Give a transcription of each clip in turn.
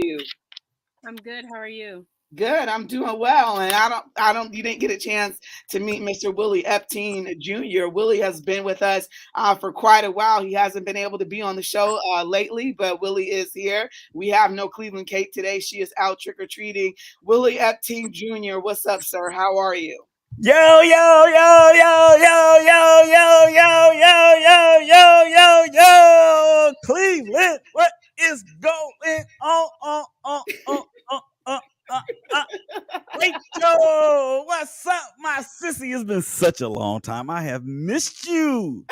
you? I'm good. How are you? Good. I'm doing well, and You didn't get a chance to meet Mr. Willie Epteen Jr. Willie has been with us for quite a while. He hasn't been able to be on the show lately, but Willie is here. We have no Cleveland Kate today. She is out trick or treating. Willie Epteen Jr. What's up, sir? How are you? Yo, yo, yo, yo, yo, yo, yo, yo, yo, yo, yo, yo, yo, Cleveland, what is going on? Rachel, what's up, my sissy? It's been such a long time. I have missed you.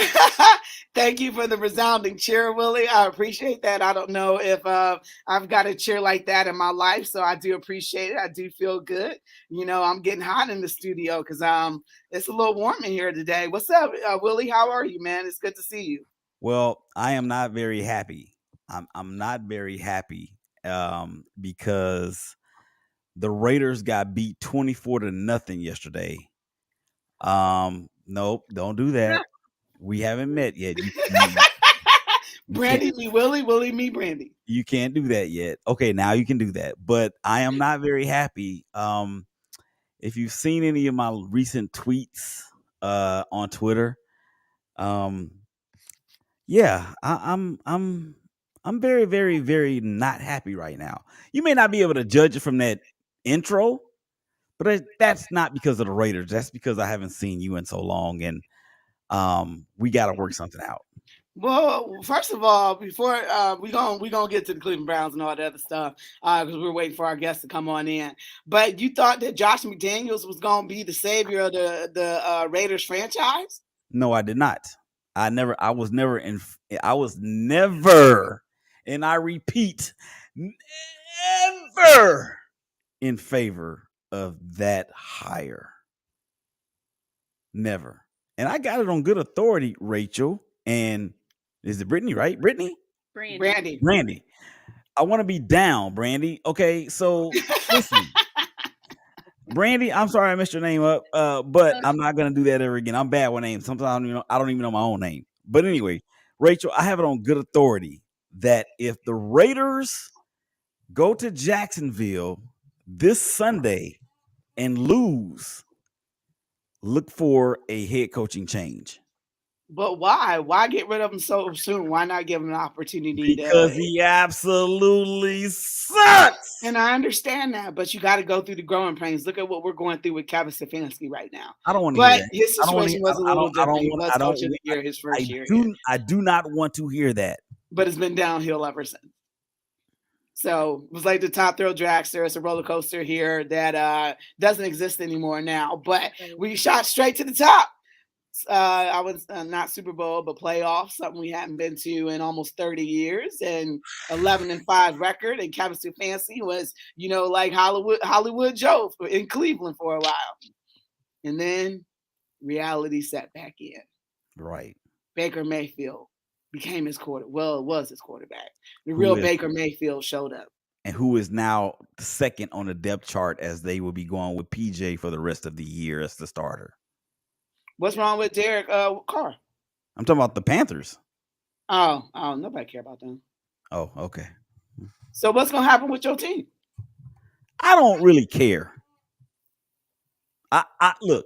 Thank you for the resounding cheer, Willie. I appreciate that. I don't know if I've got a cheer like that in my life, so I do appreciate it. I do feel good. You know, I'm getting hot in the studio because it's a little warm in here today. What's up, Willie? How are you, man? It's good to see you. Well, I am not very happy. I'm not very happy because the Raiders got beat 24-0 yesterday. Nope, don't do that. We haven't met yet. Brandy me Willie, Willie me Brandy. You can't do that yet. Okay, now you can do that. But I am not very happy. If you've seen any of my recent tweets on Twitter, yeah, I'm very, very, very not happy right now. You may not be able to judge it from that intro, but that's not because of the Raiders. That's because I haven't seen you in so long, and we got to work something out. Well, first of all, before we gonna get to the Cleveland Browns and all that other stuff, because we're waiting for our guests to come on in. But you thought that Josh McDaniels was gonna be the savior of the Raiders franchise? No, I did not. I was never, and I repeat, never in favor of that hire. Never. And I got it on good authority, Rachel. And is it Brittany, right? Brittany? Brandy. I want to be down, Brandy. Okay, so listen. Brandy, I'm sorry I messed your name up, but I'm not gonna do that ever again. I'm bad with names. Sometimes I don't even know my own name. But anyway, Rachel, I have it on good authority that if the Raiders go to Jacksonville this Sunday and lose, look for a head coaching change. But why? Why get rid of him so soon? Why not give him an opportunity? Because he absolutely sucks. And I understand that, but you got to go through the growing pains. Look at what we're going through with Kevin Stefanski right now. I don't want to hear that. His situation was a little different. He was coach of the year his first year. I do not want to hear that. But it's been downhill ever since. So it was like the top thrill dragster. It's a roller coaster here that doesn't exist anymore now. But we shot straight to the top. I was not Super Bowl, but playoffs, something we hadn't been to in almost 30 years, and 11-5 record. And Kevin Stefanski was, like Hollywood Joe in Cleveland for a while. And then reality set back in. Right. Baker Mayfield became his quarterback. Well, it was his quarterback. The real Baker Mayfield showed up. And who is now second on the depth chart as they will be going with PJ for the rest of the year as the starter. What's wrong with Derek Carr? I'm talking about the Panthers. Oh, nobody care about them. Oh, okay. So what's going to happen with your team? I don't really care. I look.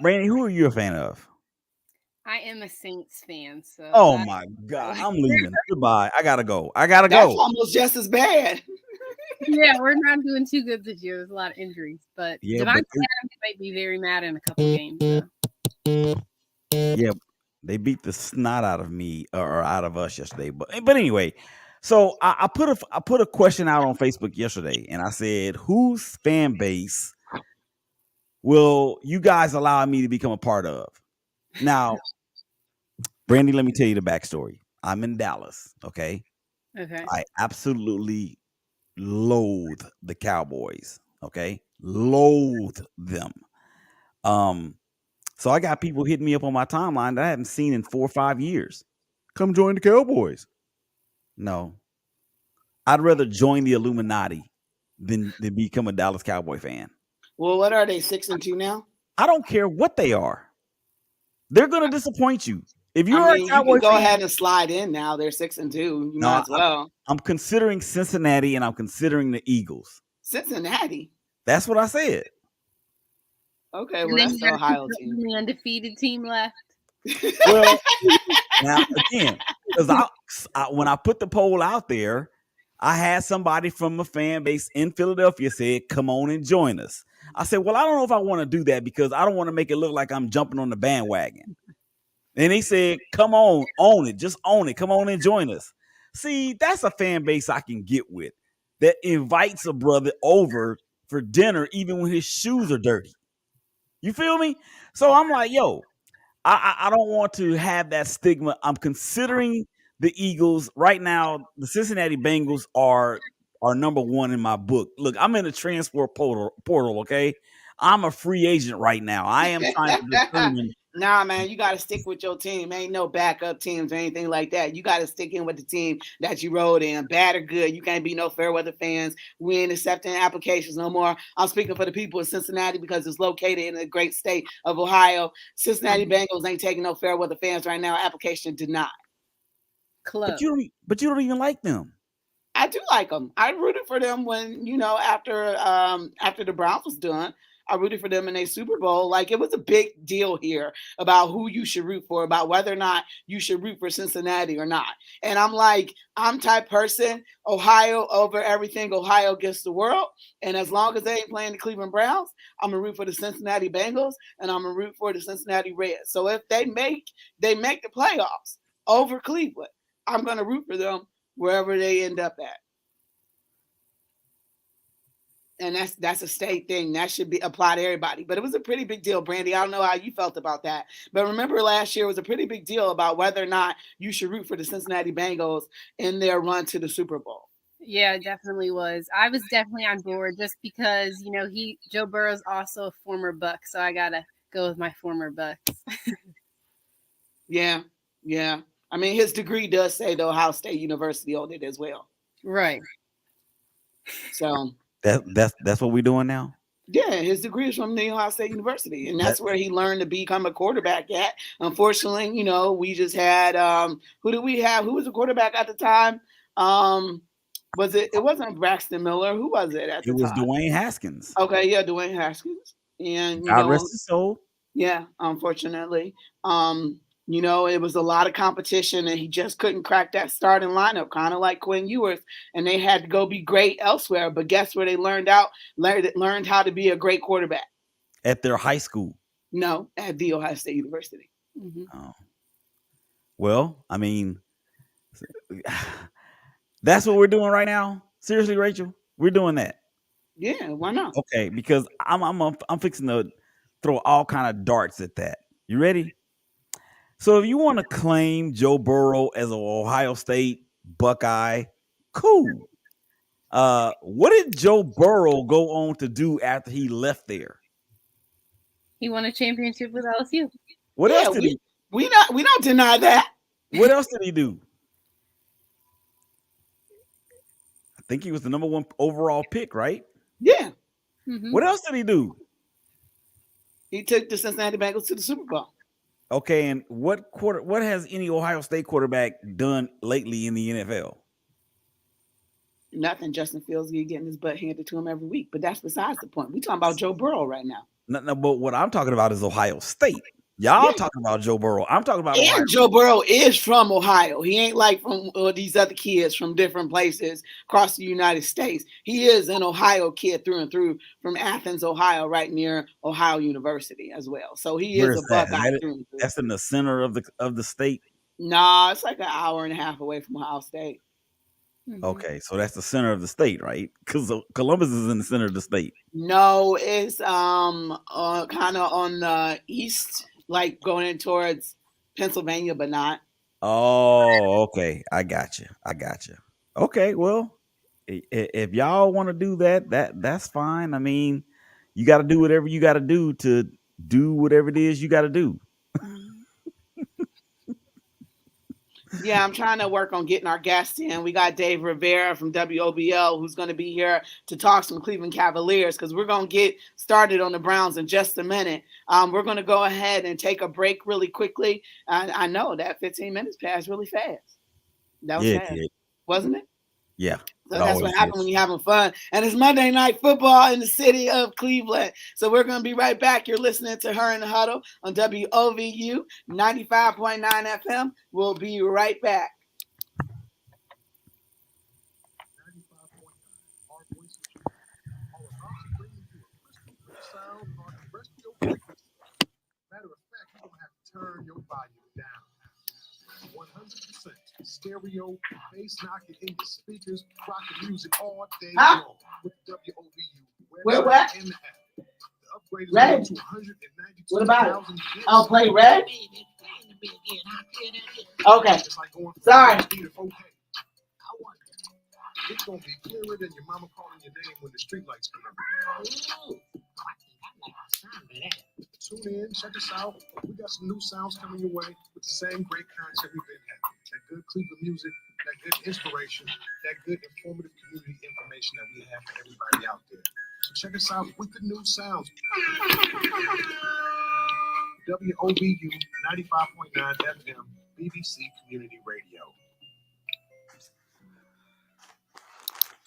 Brandy, who are you a fan of? I am a Saints fan. So oh my God, I'm leaving. Goodbye. I gotta go. That's almost just as bad. Yeah, we're not doing too good this year. There's a lot of injuries, but Devontae Adams might be very mad in a couple games. So. Yeah, they beat the snot out of me or out of us yesterday. But anyway, so I put a question out on Facebook yesterday, and I said, whose fan base will you guys allow me to become a part of? Now, Brandy, let me tell you the backstory. I'm in Dallas. Okay. I absolutely loathe the Cowboys. Okay. Loathe them. So I got people hitting me up on my timeline that I haven't seen in 4 or 5 years. Come join the Cowboys. No. I'd rather join the Illuminati than become a Dallas Cowboy fan. Well, what are they, 6-2 now? I don't care what they are. They're going to disappoint you. If I you're a mean, you can Cowboy go fan, ahead and slide in now. They're 6-2. You no, might as well. I'm considering Cincinnati and I'm considering the Eagles. Cincinnati. That's what I said. Okay, And well, then that's you the got to pick Ohio the team. only undefeated team left. Well, now again, because when I put the poll out there, I had somebody from a fan base in Philadelphia said, "Come on and join us." I said, "Well, I don't know if I want to do that because I don't want to make it look like I'm jumping on the bandwagon." And he said, "Come on, own it, just own it. Come on and join us." See, that's a fan base I can get with that invites a brother over for dinner even when his shoes are dirty. You feel me? So I'm like, yo, I don't want to have that stigma. I'm considering the Eagles right now. The Cincinnati Bengals are number one in my book. Look, I'm in the transfer portal. Okay, I'm a free agent right now. I am trying to determine. Nah, man, you got to stick with your team. Ain't no backup teams or anything like that. You got to stick in with the team that you rode in, bad or good. You can't be no fair weather fans. We ain't accepting applications no more. I'm speaking for the people of Cincinnati because it's located in the great state of Ohio. Cincinnati Bengals ain't taking no fair weather fans right now. Application denied. Club. But you don't even like them. I do like them. I rooted for them when after the Browns was done. I rooted for them in a Super Bowl. Like it was a big deal here about who you should root for, about whether or not you should root for Cincinnati or not. And I'm like, I'm type person, Ohio over everything. Ohio gets the world. And as long as they ain't playing the Cleveland Browns, I'm gonna root for the Cincinnati Bengals and I'm gonna root for the Cincinnati Reds. So if they make the playoffs over Cleveland, I'm gonna root for them wherever they end up at. And that's a state thing that should be applied to everybody. But it was a pretty big deal, Brandy. I don't know how you felt about that, but remember last year was a pretty big deal about whether or not you should root for the Cincinnati Bengals in their run to the Super Bowl. Yeah, it definitely was. I was definitely on board just because Joe Burrow's also a former Buck, so I gotta go with my former Bucks. Yeah. I mean, his degree does say the Ohio State University on it as well. Right. So that's what we're doing now. yeah, his degree is from the Ohio State University, and that's where he learned to become a quarterback at. Unfortunately, we just had who did we have? Who was the quarterback at the time? Was it? It wasn't Braxton Miller. Who was it at It the was time? Dwayne Haskins. Okay, yeah, Dwayne Haskins, and God rest his soul. yeah, unfortunately, it was a lot of competition, and he just couldn't crack that starting lineup, kind of like Quinn Ewers, and they had to go be great elsewhere. But guess where they learned how to be a great quarterback? At their high school. No, at the Ohio State University. Mm-hmm. Oh. Well, I mean, that's what we're doing right now. Seriously, Rachel, we're doing that. Yeah, why not? Okay, because I'm fixing to throw all kind of darts at that. You ready? So if you want to claim Joe Burrow as an Ohio State Buckeye, cool. What did Joe Burrow go on to do after he left there? He won a championship with LSU. What else did he? We don't deny that. What else did he do? I think he was the number 1 overall pick, right? Yeah. Mm-hmm. What else did he do? He took the Cincinnati Bengals to the Super Bowl. Okay, and what has any Ohio State quarterback done lately in the NFL? Nothing. Justin Fields getting his butt handed to him every week, but that's besides the point. We're talking about Joe Burrow right now. No, but what I'm talking about is Ohio State. Y'all talking about Joe Burrow. I'm talking about Ohio. Joe Burrow is from Ohio. He ain't like from these other kids from different places across the United States. He is an Ohio kid through and through from Athens, Ohio, right near Ohio University as well. So he is a Buckeye through and through. That's in the center of the state? Nah, it's like an hour and a half away from Ohio State. Mm-hmm. Okay, so that's the center of the state, right? Because Columbus is in the center of the state. No, it's kind of on the east, like going in towards Pennsylvania, but not. Oh, okay. I got you. Okay, well, if y'all want to do that's fine. I mean, you got to do whatever you got to do whatever it is you got to do. Yeah, I'm trying to work on getting our guests in. We got Dave Rivera from WOBL who's going to be here to talk some Cleveland Cavaliers because we're going to get started on the Browns in just a minute. We're going to go ahead and take a break really quickly. I know that 15 minutes passed really fast. That was Yeah, it fast, did. wasn't it? Yeah, it So that's what always happens when is. you're having fun. And it's Monday Night Football in the city of Cleveland. So we're going to be right back. You're listening to Her in the Huddle on WOVU 95.9 FM. We'll be right back. Matter of fact, you're gonna have to turn your volume down. 100% stereo, bass knocking in your speakers, rocking music all day long with WOVU Where website what? and the app. The upgrade is Red. to 192,000. What about it? I'll play Red. Okay. It's like going from Sorry. speed to 4K. It's gonna be clearer than your mama calling your name when the streetlights come on. Tune in, check us out. We got some new sounds coming your way with the same great content we've been having. That good Cleveland music, that good inspiration, that good informative community information that we have for everybody out there. So check us out with the new sounds. WOBU 95.9 FM, BBC Community Radio.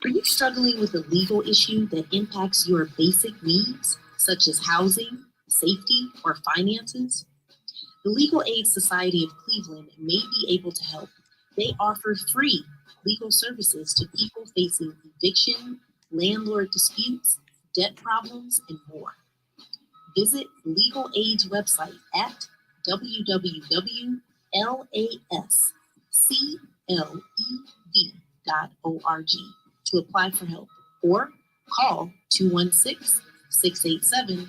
Are you struggling with a legal issue that impacts your basic needs, such as housing, safety, or finances? The Legal Aid Society of Cleveland may be able to help. They offer free legal services to people facing eviction, landlord disputes, debt problems, and more. Visit Legal Aid's website at www.lasclev.org to apply for help, or call 216-687-1900.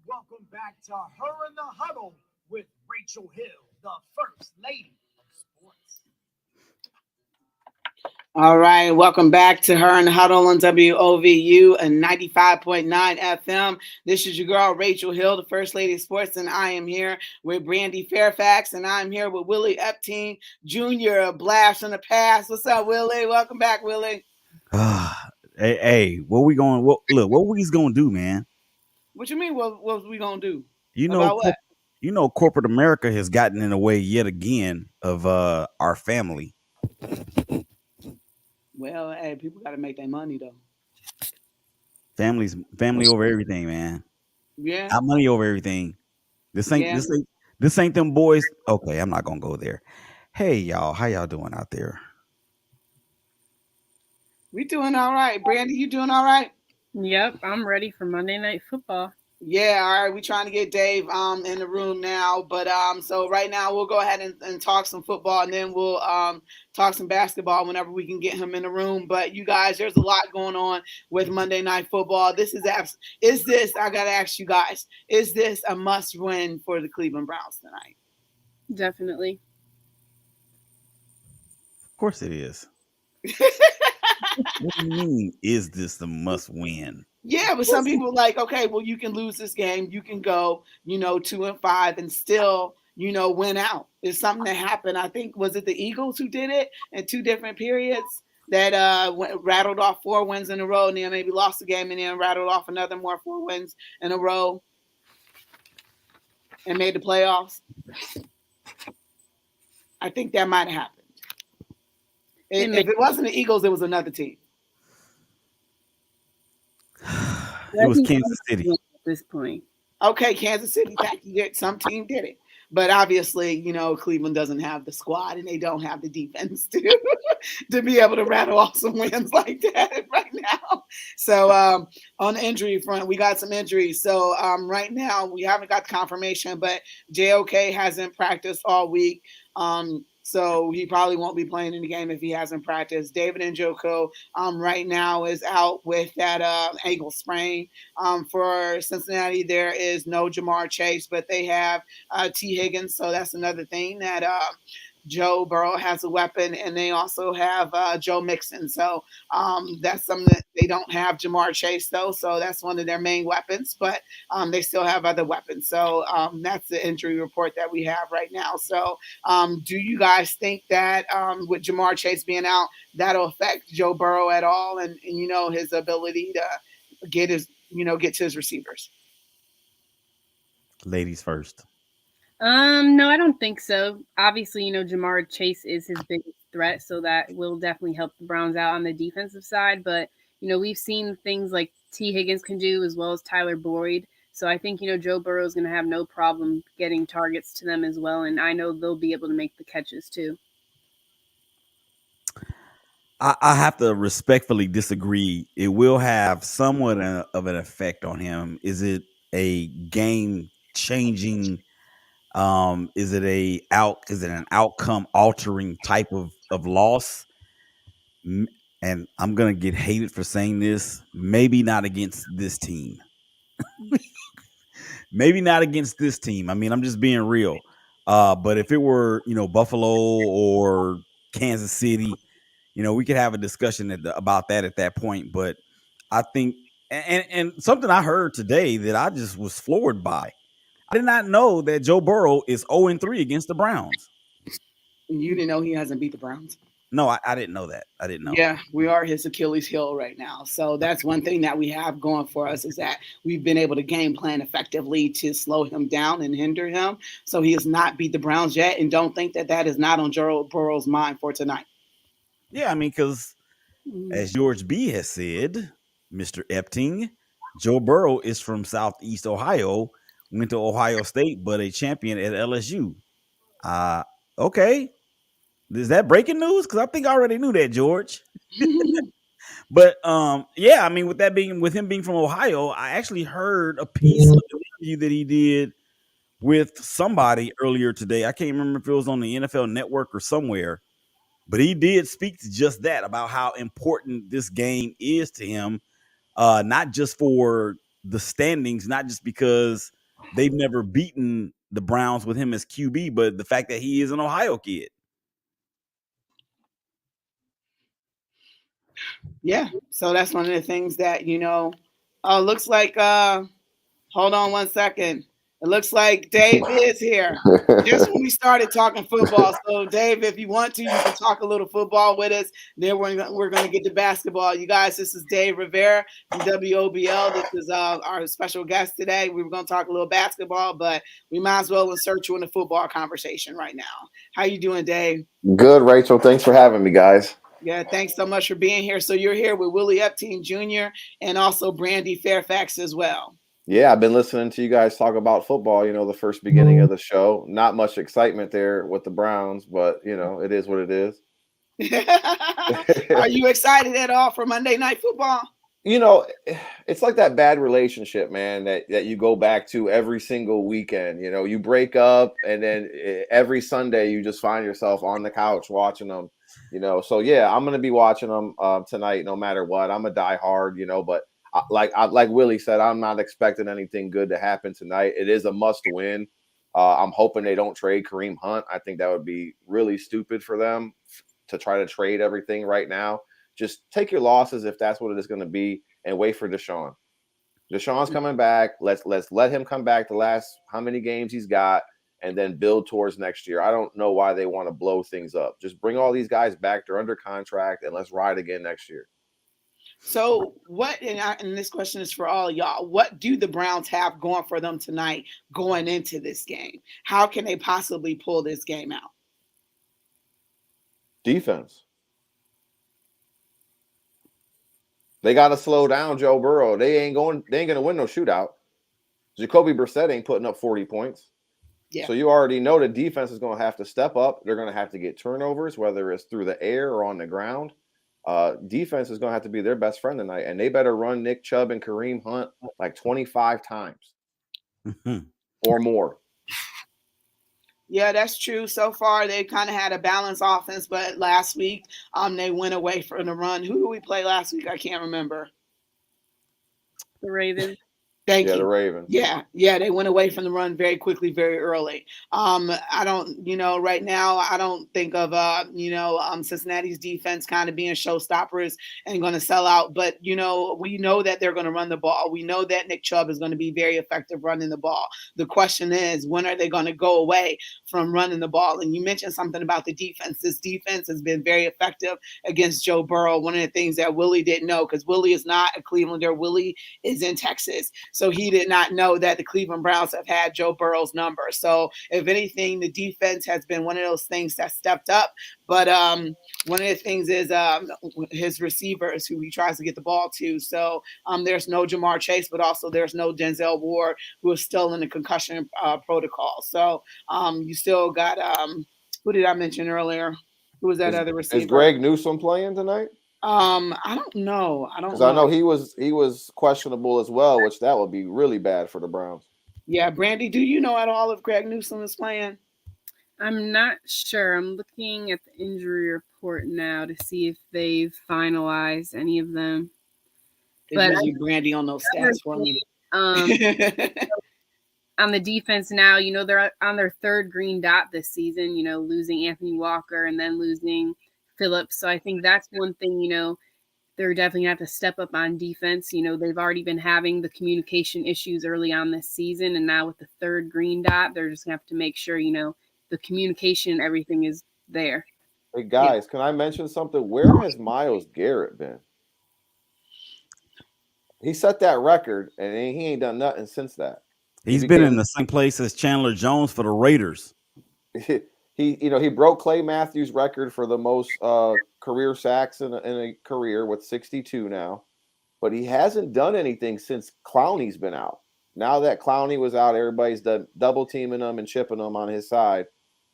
Welcome back to Her in the Huddle with Rachel Hill, the First Lady of Sports. All right, welcome back to Her in the Huddle on WOVU and 95.9 FM. This is your girl, Rachel Hill, the First Lady of Sports, and I am here with Brandy Fairfax, and I'm here with Willie Epstein Jr., a blast from the past. What's up, Willie? Welcome back, Willie. Hey, what we going? What we's gonna do, man? What you mean, what we going to do? You know, About what? corporate America has gotten in the way yet again of our family. Well, hey, people got to make their money, though. Family over everything, man. Yeah, Not money over everything. This ain't yeah. this ain't them boys. Okay, I'm not gonna go there. Hey y'all, how y'all doing out there? We doing all right. Brandy, you doing all right? Yep, I'm ready for Monday Night Football. Yeah, all right. We're trying to get Dave in the room now, but so right now we'll go ahead and talk some football, and then we'll talk some basketball whenever we can get him in the room. But you guys, there's a lot going on with Monday Night Football. This is this? I gotta ask you guys, is this a must win for the Cleveland Browns tonight? Definitely. Of course it is. What do you mean? Is this the must win? Yeah, but some people like, okay, well, you can lose this game, you can go, 2-5, and still, win out. It's something that happened. I think was it the Eagles who did it in two different periods that rattled off 4 wins in a row, and then maybe lost the game, and then rattled off another more 4 wins in a row, and made the playoffs. I think that might have happened. If it wasn't the Eagles, it was another team. It was Kansas City. At this point. Okay, Kansas City. Some team did it. But obviously, Cleveland doesn't have the squad and they don't have the defense to be able to rattle off some wins like that right now. So on the injury front, we got some injuries. So right now, we haven't got confirmation, but JOK hasn't practiced all week. So he probably won't be playing in the game if he hasn't practiced. David Njoku right now is out with that ankle sprain. For Cincinnati, there is no Jamar Chase, but they have T. Higgins. So that's another thing that Joe Burrow has a weapon, and they also have Joe Mixon. So that's something that they don't have Jamar Chase though. So that's one of their main weapons, but they still have other weapons. So that's the injury report that we have right now. So do you guys think that with Jamar Chase being out, that'll affect Joe Burrow at all, and his ability to get to his receivers? Ladies first. No, I don't think so. Obviously, Jamar Chase is his biggest threat, so that will definitely help the Browns out on the defensive side. But, we've seen things like T. Higgins can do as well as Tyler Boyd. So I think, Joe Burrow is going to have no problem getting targets to them as well. And I know they'll be able to make the catches too. I have to respectfully disagree. It will have somewhat of an effect on him. Is it a game changing? Is it an outcome altering type of loss? And I'm gonna get hated for saying this. Maybe not against this team. Maybe not against this team. I mean, I'm just being real. But if it were, Buffalo or Kansas City, we could have a discussion about that at that point. But I think, and something I heard today that I just was floored by. I did not know that Joe Burrow is 0-3 against the Browns. You didn't know he hasn't beat the Browns? No, I didn't know that. I didn't know. Yeah, we are his Achilles heel right now. So that's one thing that we have going for us, is that we've been able to game plan effectively to slow him down and hinder him. So he has not beat the Browns yet, and don't think that is not on Joe Burrow's mind for tonight. Yeah, I mean, because as George B has said, Mr. Epting, Joe Burrow is from Southeast Ohio, went to Ohio State, but a champion at LSU. Okay. Is that breaking news? Because I think I already knew that, George. But yeah, I mean, with him being from Ohio, I actually heard a piece of the interview that he did with somebody earlier today. I can't remember if it was on the NFL Network or somewhere, but he did speak to just that, about how important this game is to him, not just for the standings, not just because they've never beaten the Browns with him as QB, but the fact that he is an Ohio kid. Yeah, so that's one of the things that looks like. Hold on one second. It looks like Dave is here. Just when we started talking football. So, Dave, if you want to, you can talk a little football with us. Then we're going to get to basketball. You guys, this is Dave Rivera from WOBL. This is our special guest today. We were going to talk a little basketball, but we might as well insert you in the football conversation right now. How you doing, Dave? Good, Rachel. Thanks for having me, guys. Yeah, thanks so much for being here. So you're here with Willie Epting Jr. and also Brandy Fairfax as well. Yeah, I've been listening to you guys talk about football, the first beginning of the show. Not much excitement there with the Browns, but, it is what it is. Are you excited at all for Monday Night Football? It's like that bad relationship, man, that you go back to every single weekend. You break up, and then every Sunday you just find yourself on the couch watching them. So yeah, I'm gonna be watching them tonight, no matter what. I'm a diehard, but like Willie said, I'm not expecting anything good to happen tonight. It is a must win. I'm hoping they don't trade Kareem Hunt. I think that would be really stupid for them to try to trade everything right now. Just take your losses if that's what it is going to be, and wait for Deshaun. Deshaun's coming back. Let's let him come back the last how many games he's got, and then build towards next year. I don't know why they want to blow things up. Just bring all these guys back. They're under contract, and let's ride again next year. So and this question is for all y'all, what do the Browns have going for them tonight going into this game? How can they possibly pull this game out? Defense. They got to slow down Joe Burrow. They ain't going to win no shootout. Jacoby Brissett ain't putting up 40 points. Yeah. So you already know the defense is going to have to step up. They're going to have to get turnovers, whether it's through the air or on the ground. Defense is going to have to be their best friend tonight, and they better run Nick Chubb and Kareem Hunt like 25 times or more. Yeah, that's true. So far, they kind of had a balanced offense, but last week they went away from the run. Who did we play last week? I can't remember. The Ravens. Thank the you. Ravens. Yeah, they went away from the run very quickly, very early. I don't, right now, I don't think of, Cincinnati's defense kind of being showstoppers and going to sell out. But, we know that they're going to run the ball. We know that Nick Chubb is going to be very effective running the ball. The question is, when are they going to go away from running the ball? And you mentioned something about the defense. This defense has been very effective against Joe Burrow. One of the things that Willie didn't know, because Willie is not a Clevelander, Willie is in Texas. So he did not know that the Cleveland Browns have had Joe Burrow's number. So if anything, the defense has been one of those things that stepped up. But one of the things is his receivers who he tries to get the ball to. So there's no Jamar Chase, but also there's no Denzel Ward, who is still in the concussion protocol. So you still got, who did I mention earlier? Who was that other receiver? Is Greg Newsome playing tonight? I don't know. Because I know he was questionable as well, which that would be really bad for the Browns. Yeah, Brandy, do you know at all if Greg Newsome is playing? I'm not sure. I'm looking at the injury report now to see if they've finalized any of them. But Brandy on those stats for me. On the defense now, they're on their third green dot this season, losing Anthony Walker and then losing Phillips. So I think that's one thing, they're definitely going to have to step up on defense. They've already been having the communication issues early on this season. And now with the third green dot, they're just going to have to make sure, the communication and everything is there. Hey, guys, Can I mention something? Where has Myles Garrett been? He set that record, and he ain't done nothing since that. He's been in the same place as Chandler Jones for the Raiders. He broke Clay Matthews' record for the most career sacks in a career with 62 now, but he hasn't done anything since Clowney's been out. Now that Clowney was out, everybody's done double teaming him and chipping him on his side.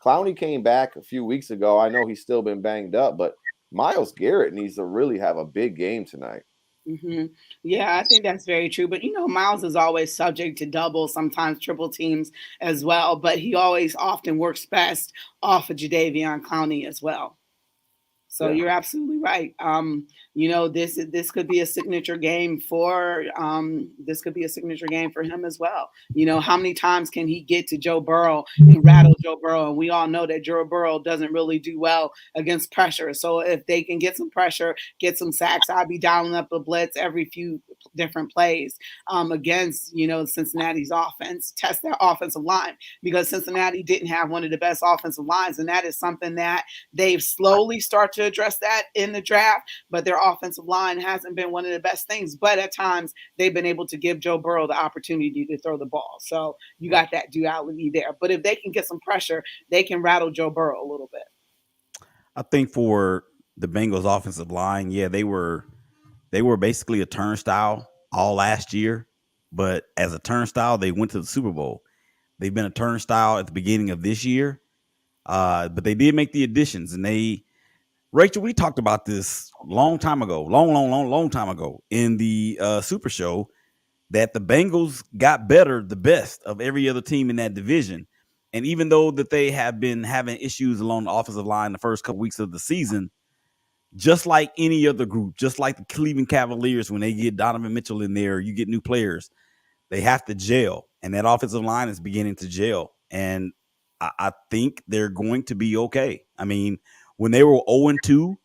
Clowney came back a few weeks ago. I know he's still been banged up, but Myles Garrett needs to really have a big game tonight. Mm-hmm. Yeah, I think that's very true. But Myles is always subject to double, sometimes triple teams as well. But he always often works best off of Jadeveon Clowney as well. So you're absolutely right. This could be a signature game for him as well. How many times can he get to Joe Burrow and rattle Joe Burrow? And we all know that Joe Burrow doesn't really do well against pressure. So if they can get some pressure, get some sacks, I'd be dialing up a blitz every few different plays against Cincinnati's offense. Test their offensive line, because Cincinnati didn't have one of the best offensive lines, and that is something that they've slowly started to address that in the draft, but their offensive line hasn't been one of the best things. But at times they've been able to give Joe Burrow the opportunity to throw the ball. So you got that duality there. But if they can get some pressure, they can rattle Joe Burrow a little bit. I think for the Bengals offensive line, they were basically a turnstile all last year, but as a turnstile, they went to the Super Bowl. They've been a turnstile at the beginning of this year, but they did make the additions, and Rachel, we talked about this long time ago in the Super Show, that the Bengals got the best of every other team in that division. And even though that they have been having issues along the offensive line the first couple weeks of the season, just like any other group, just like the Cleveland Cavaliers, when they get Donovan Mitchell in there, you get new players, they have to gel. And that offensive line is beginning to gel. And I think they're going to be okay. I mean, when they were 0-2,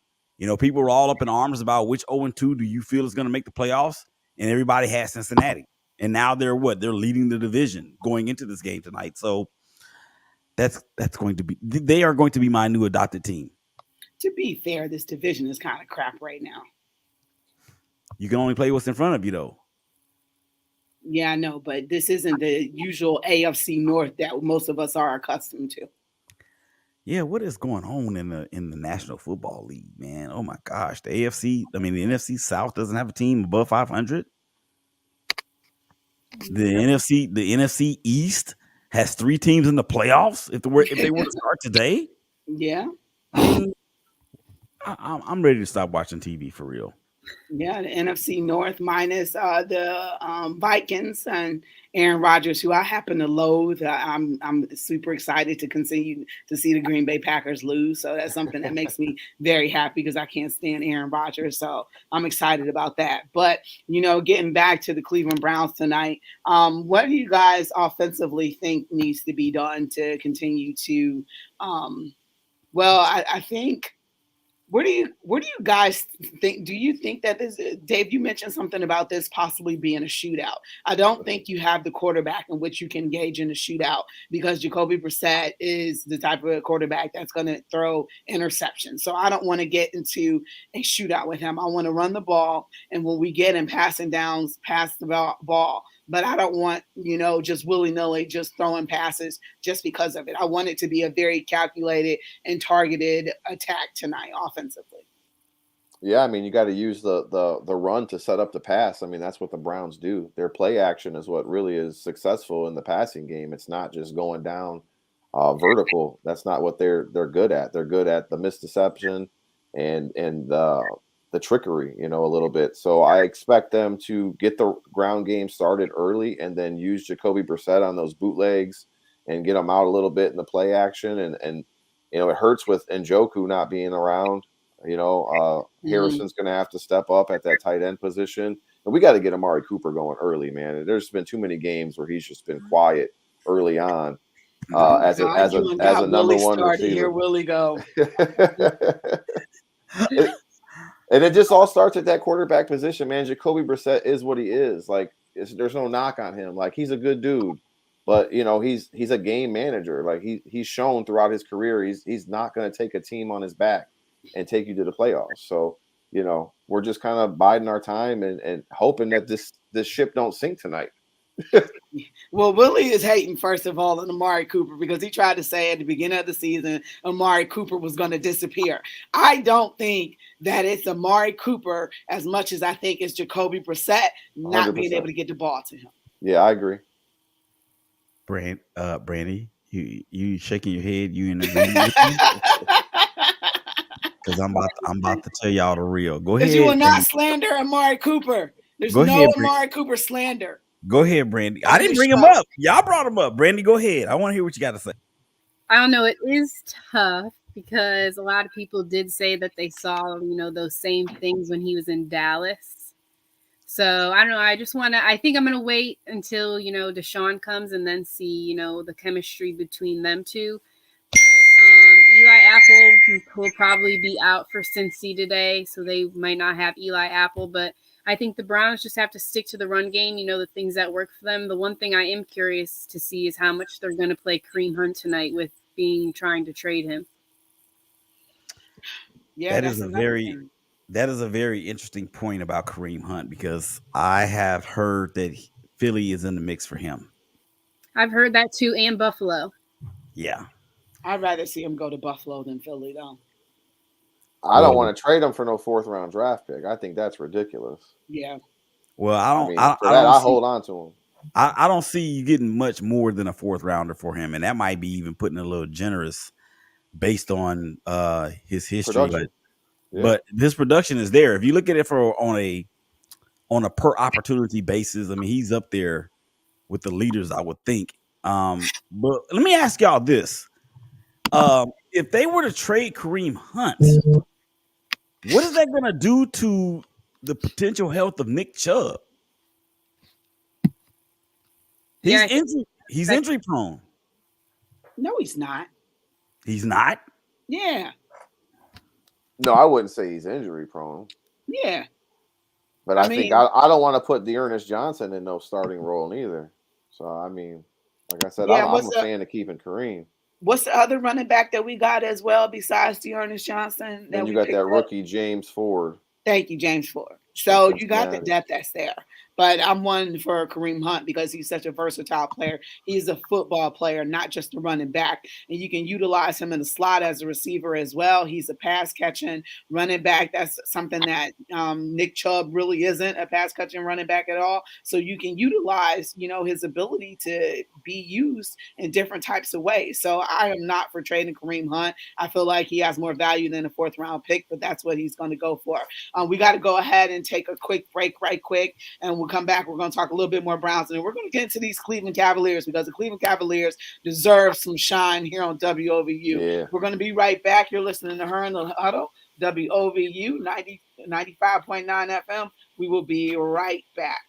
people were all up in arms about which 0-2 do you feel is going to make the playoffs? And everybody had Cincinnati. And now they're leading the division going into this game tonight. So they are going to be my new adopted team. To be fair, this division is kind of crap right now. You can only play what's in front of you, though. Yeah, I know, but this isn't the usual AFC North that most of us are accustomed to. Yeah, what is going on in the National Football League, man? Oh my gosh, the NFC South doesn't have a team above 500. The NFC East has 3 teams in the playoffs. If they were to start today, yeah, I'm ready to stop watching TV for real. Yeah, the NFC North minus the Vikings and Aaron Rodgers, who I happen to loathe. I'm super excited to continue to see the Green Bay Packers lose. So that's something that makes me very happy because I can't stand Aaron Rodgers. So I'm excited about that. But getting back to the Cleveland Browns tonight, what do you guys offensively think needs to be done to continue to? Um, well, I think where do you guys think? Do you think that this, Dave? You mentioned something about this possibly being a shootout. I don't think you have the quarterback in which you can engage in a shootout because Jacoby Brissett is the type of quarterback that's going to throw interceptions. So I don't want to get into a shootout with him. I want to run the ball, and when we get in passing downs, pass the ball. But I don't want, just willy nilly, just throwing passes just because of it. I want it to be a very calculated and targeted attack tonight offensively. Yeah, I mean, you got to use the run to set up the pass. I mean, that's what the Browns do. Their play action is what really is successful in the passing game. It's not just going down vertical. That's not what they're good at. They're good at the misdeception and the trickery, a little bit. So I expect them to get the ground game started early and then use Jacoby Brissett on those bootlegs and get them out a little bit in the play action. And it hurts with Njoku not being around. Harrison's going to have to step up at that tight end position. And we got to get Amari Cooper going early, man. There's been too many games where he's just been quiet early on as a number one receiver. Here Willie go. And it just all starts at that quarterback position, man. Jacoby Brissett is what he is. Like, there's no knock on him. Like, he's a good dude, but he's a game manager. Like, he's shown throughout his career he's not going to take a team on his back and take you to the playoffs. So, we're just kind of biding our time and hoping that this ship don't sink tonight. Well, Willie is hating, first of all, on Amari Cooper because he tried to say at the beginning of the season Amari Cooper was going to disappear. I don't think that it's Amari Cooper as much as I think it's Jacoby Brissett not 100%. being able to get the ball to him. Yeah, I agree. Brandy, you shaking your head? You in agreement with me? Because I'm about to tell y'all the real. Go ahead. You will not slander Amari Cooper. There's Amari Cooper slander. Go ahead, Brandy. I didn't bring him up. Y'all brought him up. Brandy, go ahead. I want to hear what you got to say. I don't know. It is tough because a lot of people did say that they saw, those same things when he was in Dallas. So I don't know. I think I'm going to wait until, Deshaun comes and then see, the chemistry between them two. But Eli Apple will probably be out for Cincy today, so they might not have Eli Apple, but I think the Browns just have to stick to the run game, the things that work for them. The one thing I am curious to see is how much they're going to play Kareem Hunt tonight with trying to trade him. Yeah, that is a very interesting point about Kareem Hunt because I have heard that Philly is in the mix for him. I've heard that too, and Buffalo. Yeah. I'd rather see him go to Buffalo than Philly, though. I don't want to trade him for no 4th round draft pick. I think that's ridiculous. Yeah. Well, I hold on to him. I don't see you getting much more than a 4th rounder for him, and that might be even putting a little generous based on his history. But his production is there. If you look at it on a per opportunity basis, I mean, he's up there with the leaders, I would think. But let me ask y'all this. If they were to trade Kareem Hunt, what is that going to do to the potential health of Nick Chubb? He's injury prone. No, he's not. He's not? Yeah. No, I wouldn't say he's injury prone. Yeah. But I think I don't want to put Dearness Johnson in no starting role either. So, I mean, like I said, I'm a fan of keeping Kareem. What's the other running back that we got as well besides Dearness Johnson? Then you got that rookie, James Ford. Thank you, James Ford. So you got the depth that's there. But I'm one for Kareem Hunt because he's such a versatile player. He's a football player, not just a running back. And you can utilize him in the slot as a receiver as well. He's a pass-catching running back. That's something that Nick Chubb really isn't, a pass-catching running back at all. So you can utilize, his ability to be used in different types of ways. So I am not for trading Kareem Hunt. I feel like he has more value than a 4th round pick, but that's what he's going to go for. We got to go ahead and take a quick break right quick. And we'll come back. We're going to talk a little bit more Browns. And we're going to get into these Cleveland Cavaliers because the Cleveland Cavaliers deserve some shine here on WOVU. Yeah. We're going to be right back. You're listening to Her in the Huddle, WOVU 95.9 FM. We will be right back.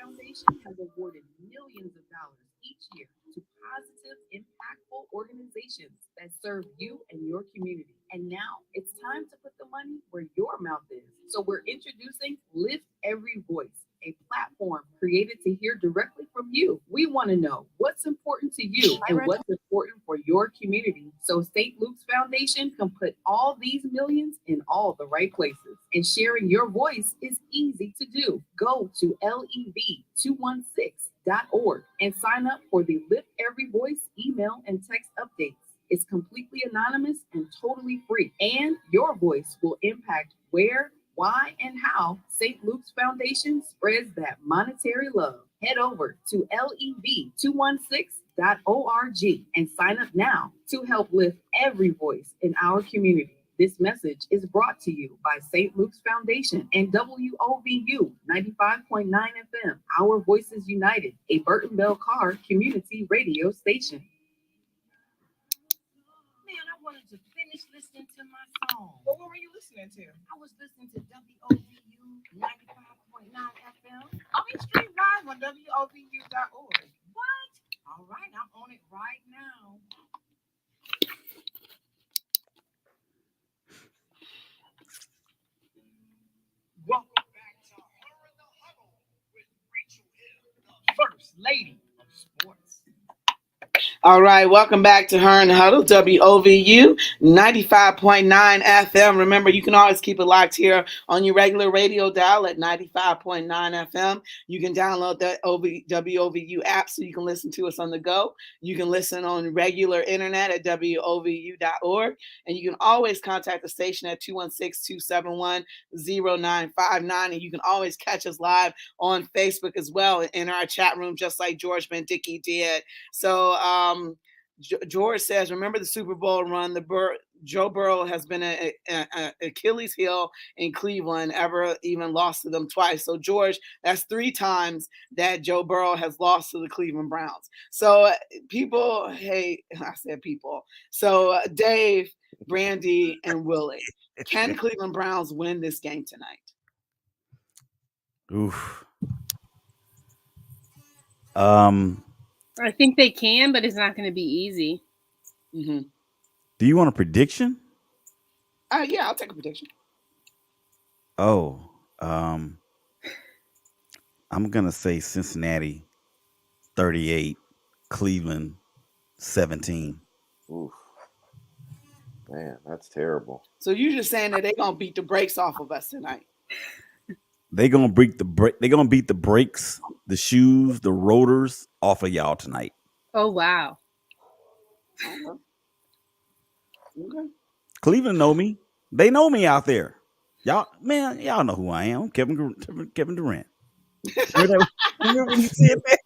Foundation has awarded millions of dollars each year to positive, impactful organizations that serve you and your community. And now it's time to put the money where your mouth is. So we're introducing Lift Every Voice, a platform created to hear directly from you. We want to know what's important to you and what's important for your community. So St. Luke's Foundation can put all these millions in all the right places. And sharing your voice is easy to do. Go to lev216.org and sign up for the Lift Every Voice email and text updates. It's completely anonymous and totally free. And your voice will impact where, why, and how St. Luke's Foundation spreads that monetary love. Head over to lev216.org and sign up now to help lift every voice in our community. This message is brought to you by St. Luke's Foundation and WOVU 95.9 FM, Our Voices United, a Burton Bell Carr community radio station. Man, I wanted to finish listening to my song. Well, what were you listening to? I was listening to WOVU 95.9 FM. I mean, stream live on WOVU.org. What? All right, I'm on it right now. Welcome back to Her in the Huddle with Rachel Hill, the first lady of sports. All right, welcome back to Her in the Huddle, WOVU 95.9 FM. Remember, you can always keep it locked here on your regular radio dial at 95.9 FM. You can download the WOVU app so you can listen to us on the go. You can listen on regular internet at WOVU.org. And you can always contact the station at 216-271-0959. And you can always catch us live on Facebook as well in our chat room, just like George Bendicky did. So, George says, remember the Super Bowl run? Joe Burrow has been an Achilles heel in Cleveland, ever even lost to them twice. So, George, that's 3 times that Joe Burrow has lost to the Cleveland Browns. So, people, hey, I said people. So, Dave, Brandy, and Willie, can Cleveland Browns win this game tonight? Oof. I think they can, but it's not going to be easy. Mm-hmm. Do you want a prediction? Yeah, I'll take a prediction. Oh, I'm gonna say Cincinnati 38, Cleveland 17. Oof. Man, that's terrible. So you're just saying that they're gonna beat the brakes off of us tonight? They're gonna beat the brakes, the shoes, the rotors off of y'all tonight. Oh, wow. Okay. Cleveland know me. They know me out there. Y'all know who I am. Kevin Durant. Remember when you said that?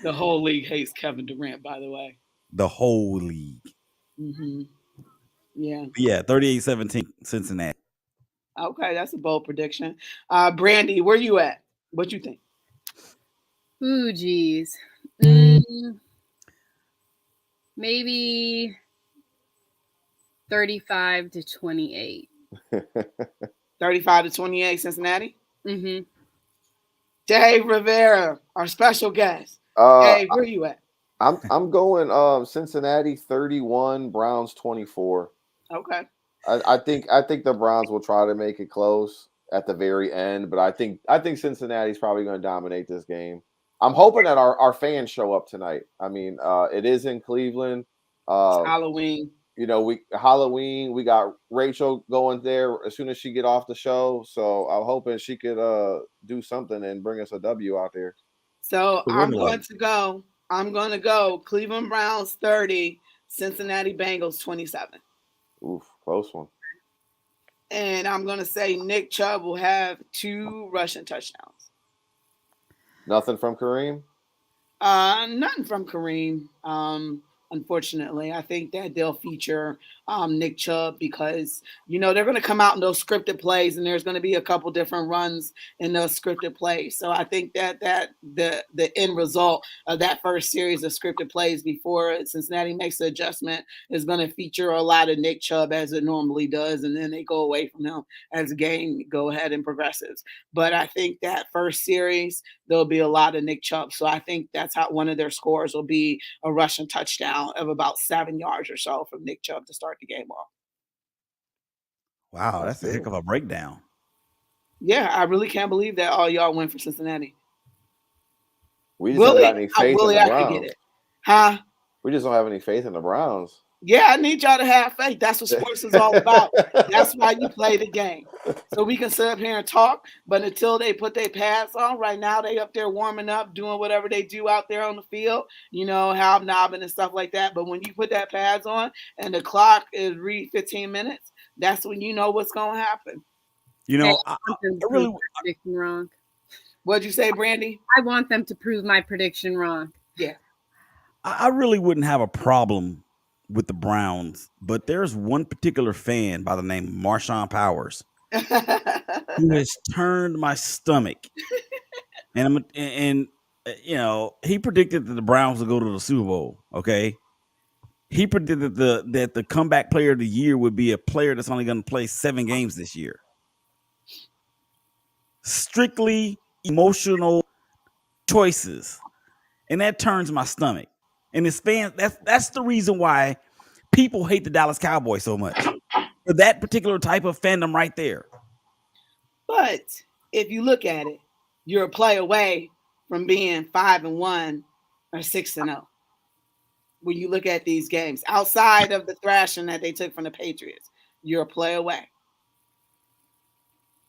The whole league hates Kevin Durant, by the way. The whole league. Mm-hmm. Yeah. Yeah, 38-17 Cincinnati. Okay, that's a bold prediction. Brandy, where you at? What you think? Ooh, geez. Maybe 35-28. 35-28 Cincinnati? Mm-hmm. Dave Rivera, our special guest. Dave, where you at? I'm going Cincinnati 31, Browns 24. Okay. I think the Browns will try to make it close at the very end, but I think Cincinnati's probably going to dominate this game. I'm hoping that our fans show up tonight. I mean, it is in Cleveland. It's Halloween. You know, Halloween. We got Rachel going there as soon as she get off the show. So I'm hoping she could do something and bring us a W out there. So I'm going to go Cleveland Browns 30, Cincinnati Bengals 27. Oof, close one. And I'm going to say Nick Chubb will have 2 rushing touchdowns. Nothing from Kareem? Nothing from Kareem. Unfortunately, I think that they'll feature Nick Chubb because they're going to come out in those scripted plays, and there's going to be a couple different runs in those scripted plays. So I think that the end result of that first series of scripted plays before Cincinnati makes the adjustment is going to feature a lot of Nick Chubb as it normally does, and then they go away from him as the game go ahead and progresses. But I think that first series there'll be a lot of Nick Chubb, so I think that's how one of their scores will be a rushing touchdown of about 7 yards or so from Nick Chubb to start the game off. Wow, that's a heck of a breakdown. Yeah, I really can't believe that all y'all went for Cincinnati. We just don't have any faith in the I Browns. could get it. Huh? We just don't have any faith in the Browns. Yeah, I need y'all to have faith. That's what sports is all about. That's why you play the game. So we can sit up here and talk, but until they put their pads on, right now they up there warming up, doing whatever they do out there on the field, hobnobbing and stuff like that. But when you put that pads on and the clock is read 15 minutes, that's when you know what's going to happen. I really prediction wrong. What'd you say, Brandy? I want them to prove my prediction wrong. Yeah. I really wouldn't have a problem with the Browns, but there's one particular fan by the name of Marshawn Powers who has turned my stomach. And he predicted that the Browns would go to the Super Bowl. Okay. He predicted that the comeback player of the year would be a player that's only going to play 7 games this year. Strictly emotional choices. And that turns my stomach. And his fans, that's the reason why people hate the Dallas Cowboys so much. For that particular type of fandom right there. But if you look at it, you're a play away from being 5-1 or 6-0. When you look at these games, outside of the thrashing that they took from the Patriots, you're a play away.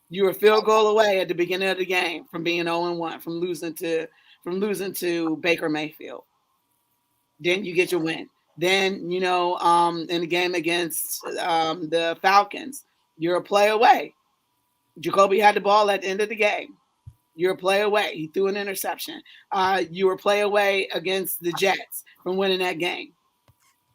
You're a field goal away at the beginning of the game from being 0-1, from losing to Baker Mayfield. Then you get your win. Then, in the game against the Falcons, you're a play away. Jacoby had the ball at the end of the game. You're a play away. He threw an interception. You were a play away against the Jets from winning that game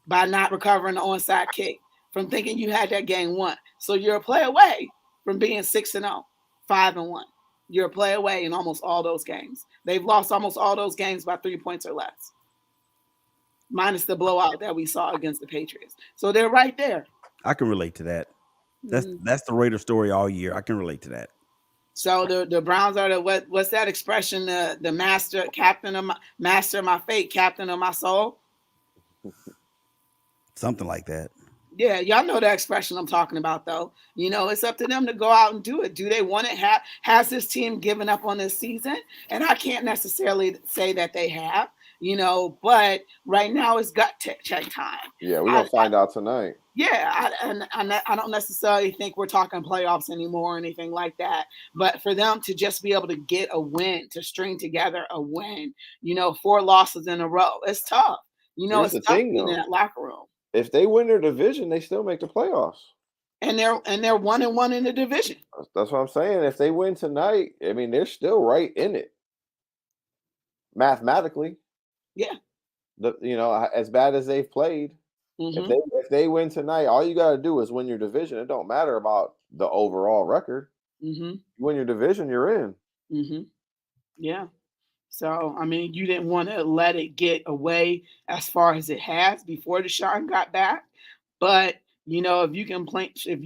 by not recovering the onside kick, from thinking you had that game won. So you're a play away from being 6-0, 5-1. You're a play away in almost all those games. They've lost almost all those games by 3 points or less, minus the blowout that we saw against the Patriots. So they're right there. I can relate to that. That's the Raider story all year. I can relate to that. So the Browns are what's that expression? The master of my fate, captain of my soul. Something like that. Yeah, y'all know the expression I'm talking about, though. It's up to them to go out and do it. Do they want it? Has this team given up on this season? And I can't necessarily say that they have, but right now it's gut check time. Yeah, we're going to find out tonight. Yeah, I don't necessarily think we're talking playoffs anymore or anything like that. But for them to just be able to get a win, to string together a win, 4 losses in a row, it's tough. Here's it's tough in that locker room. If they win their division, they still make the playoffs. And they're 1-1 in the division. That's what I'm saying. If they win tonight, I mean, they're still right in it. Mathematically. Yeah. As bad as they've played, mm-hmm. if they win tonight, all you got to do is win your division. It don't matter about the overall record. Mm-hmm. You win your division, you're in. Mm-hmm. Yeah. So, you didn't want to let it get away as far as it has before Deshaun got back. But, if you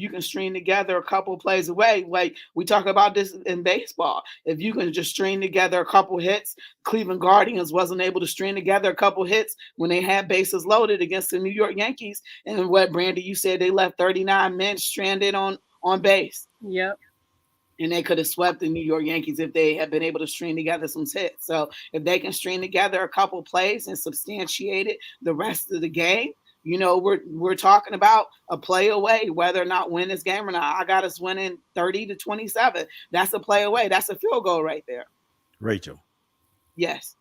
can string together a couple of plays away, like we talk about this in baseball, if you can just string together a couple hits, Cleveland Guardians wasn't able to string together a couple hits when they had bases loaded against the New York Yankees. And what, Brandy, you said they left 39 men stranded on base. Yep. And they could have swept the New York Yankees if they had been able to string together some hits. So if they can string together a couple plays and substantiate it the rest of the game, we're talking about a play away, whether or not win this game or not. I got us winning 30-27. That's a play away. That's a field goal right there. Rachel. Yes.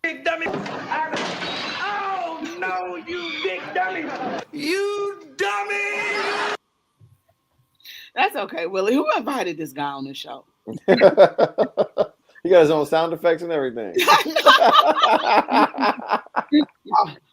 Big dummy. Oh, no, you big dummy. You dummy. That's okay, Willie. Who invited this guy on the show? He got his own sound effects and everything.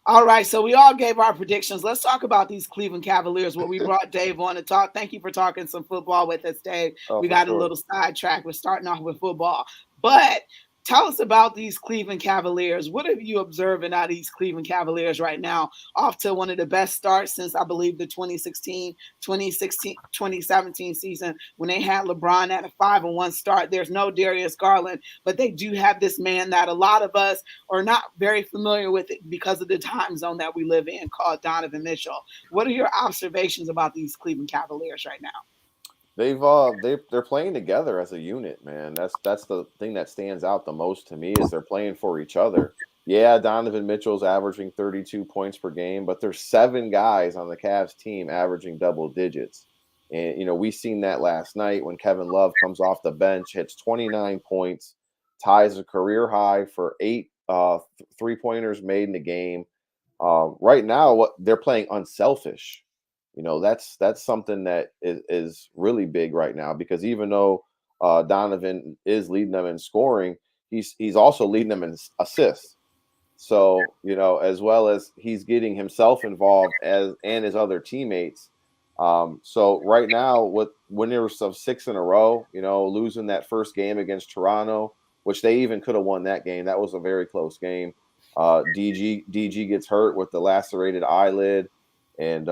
All right, so we all gave our predictions. Let's talk about these Cleveland Cavaliers. What we brought Dave on to talk. Thank you for talking some football with us, Dave. Oh, We for got a sure. little sidetracked. We're starting off with football, but tell us about these Cleveland Cavaliers. What have you observing out of these Cleveland Cavaliers right now? Off to one of the best starts since I believe the 2017 season when they had LeBron at a 5-1 start. There's no Darius Garland, but they do have this man that a lot of us are not very familiar with it because of the time zone that we live in called Donovan Mitchell. What are your observations about these Cleveland Cavaliers right now? They're playing together as a unit, man. That's the thing that stands out the most to me is they're playing for each other. Yeah, Donovan Mitchell's averaging 32 points per game, but there's 7 guys on the Cavs team averaging double digits. And we seen that last night when Kevin Love comes off the bench, hits 29 points, ties a career high for 8 three-pointers made in the game. Right now, what they're playing unselfish. That's something that is really big right now because even though Donovan is leading them in scoring, he's also leading them in assists. So as well as he's getting himself involved as and his other teammates. So right now, with winners of 6 in a row, losing that first game against Toronto, which they even could have won that game. That was a very close game. DG gets hurt with the lacerated eyelid, and